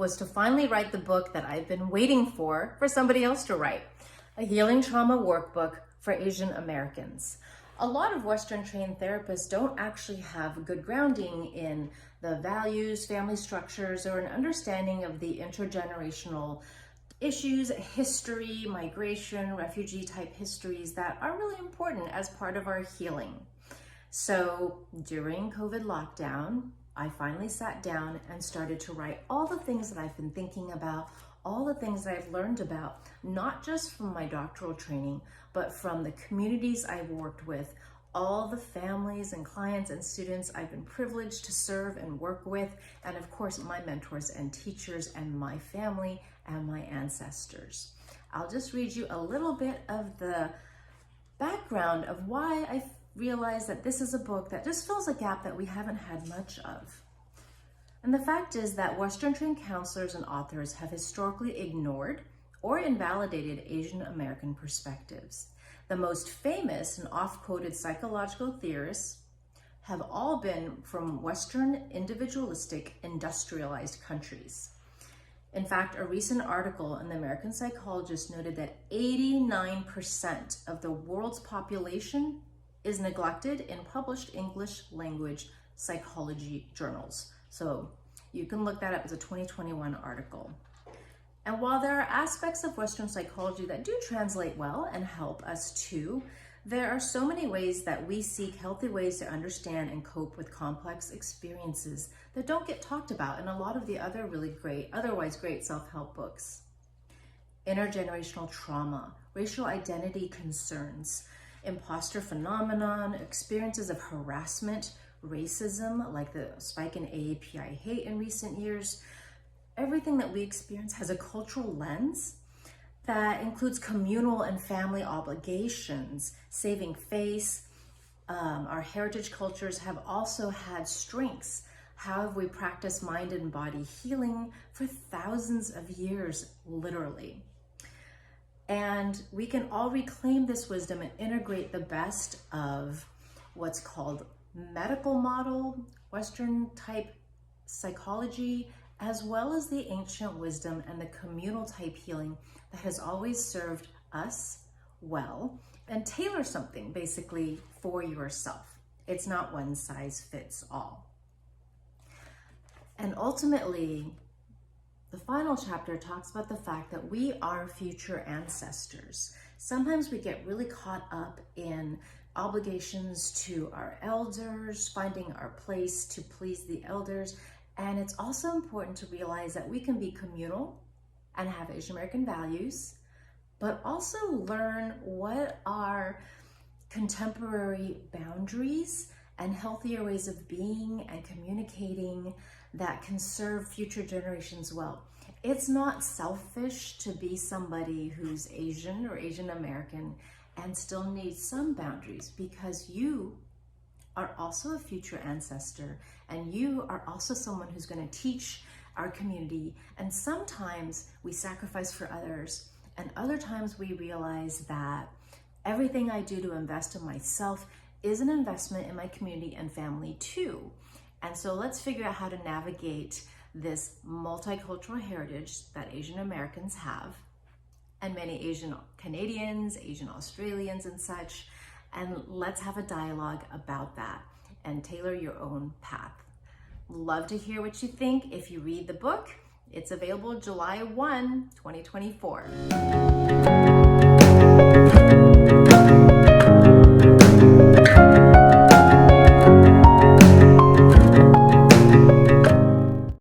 was to finally write the book that I've been waiting for somebody else to write, a healing trauma workbook for Asian Americans. A lot of Western trained therapists don't actually have good grounding in the values, family structures, or an understanding of the intergenerational issues, history, migration, refugee type histories that are really important as part of our healing. So during COVID lockdown, I finally sat down and started to write all the things that I've been thinking about, all the things that I've learned about, not just from my doctoral training, but from the communities I've worked with, all the families and clients and students I've been privileged to serve and work with, and of course, my mentors and teachers and my family and my ancestors. I'll just read you a little bit of the background of why I realized that this is a book that just fills a gap that we haven't had much of. And the fact is that Western trained counselors and authors have historically ignored or invalidated Asian American perspectives. The most famous and oft-quoted psychological theorists have all been from Western individualistic industrialized countries. In fact, a recent article in the American Psychologist noted that 89% of the world's population is neglected in published English language psychology journals. So you can look that up as a 2021 article. And while there are aspects of Western psychology that do translate well and help us too, there are so many ways that we seek healthy ways to understand and cope with complex experiences that don't get talked about in a lot of the other otherwise great self-help books. Intergenerational trauma, racial identity concerns, imposter phenomenon, experiences of harassment, racism, like the spike in AAPI hate in recent years. Everything that we experience has a cultural lens that includes communal and family obligations, saving face. Our heritage cultures have also had strengths. How have we practiced mind and body healing for thousands of years, literally? And we can all reclaim this wisdom and integrate the best of what's called medical model, Western type psychology, as well as the ancient wisdom and the communal type healing that has always served us well, and tailor something basically for yourself. It's not one size fits all. And ultimately, the final chapter talks about the fact that we are future ancestors. Sometimes we get really caught up in obligations to our elders, finding our place to please the elders. And it's also important to realize that we can be communal and have Asian American values, but also learn what are contemporary boundaries and healthier ways of being and communicating that can serve future generations well. It's not selfish to be somebody who's Asian or Asian American and still needs some boundaries, because you are also a future ancestor and you are also someone who's going to teach our community. And sometimes we sacrifice for others, and other times we realize that everything I do to invest in myself is an investment in my community and family too. And so let's figure out how to navigate this multicultural heritage that Asian Americans have, and many Asian Canadians, Asian Australians and such. And let's have a dialogue about that and tailor your own path. Love to hear what you think if you read the book. It's available July 1, 2024.